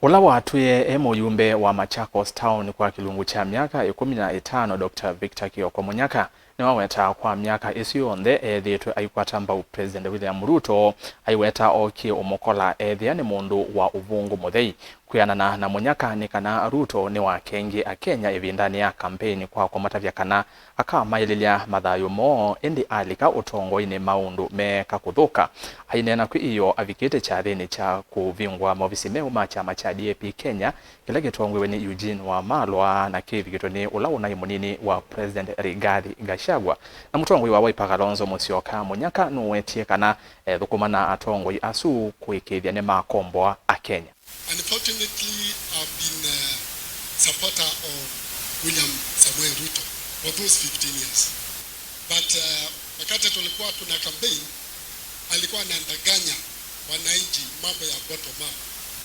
Ula watuye muyumbe wa Machakos Town kwa kilungu cha miaka 15 Dr. Victor Kioko Munyaka ni waweta kwa miaka isiyonde ethitwe aikwata mbau President William Ruto aiweta oki omokola ethia ni mundu wa uvungu muthei kwianana na Munyaka ni kana Ruto ni wa kengi a Kenya ivindani ya kampeni kwa matavya kana akamaililia mathayo mo indi alika utongo-ini maundu meka kuthuka ainena kwi iyo avikite chathini cha kuvingwa maofisi meu ma chama cha DAP Kenya kila gitongwe ni Eugene Wamalwa na kivikitwe ni ula unai munini wa President Rigathi Gachagua na mutongoi wa Wiper Kalonzo Musyoka. Munyaka nuwetie kana thukumana atongoi asu kuikithia ni makomboa a Kenya. Unfortunately, I've been a supporter of William Samoei Ruto for those 15 years. But wakati tulikuwa tuna campaign, alikuwa anadanganya wananchi mambo ya bottom up.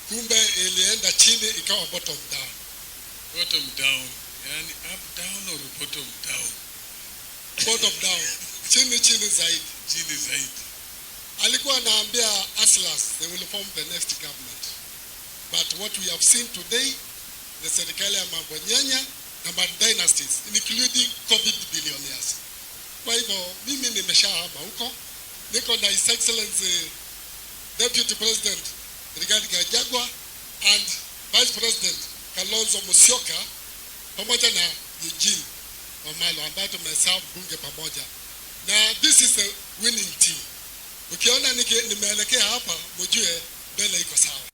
Kumbe ilienda chini ikawa bottom down. Bottom down. Yani up down or bottom down? Bottom down. Chini zaidi. Chini zaidi. Alikuwa anaambia Atlas they will form the next government. But what we have seen today, the serikali ya mambo nyanya na dynasties, including COVID billionaires. Kwa hivyo, mimi nimeshahama huko. Niko na His Excellency Deputy President Rigathi Gachagua and Vice President Kalonzo Musyoka pamoja na Eugene Wamalwa ambao tumeserve bunge pamoja. Na this is a winning team. Ukiona nimeelekea hapa, mjue mbele iko sawa.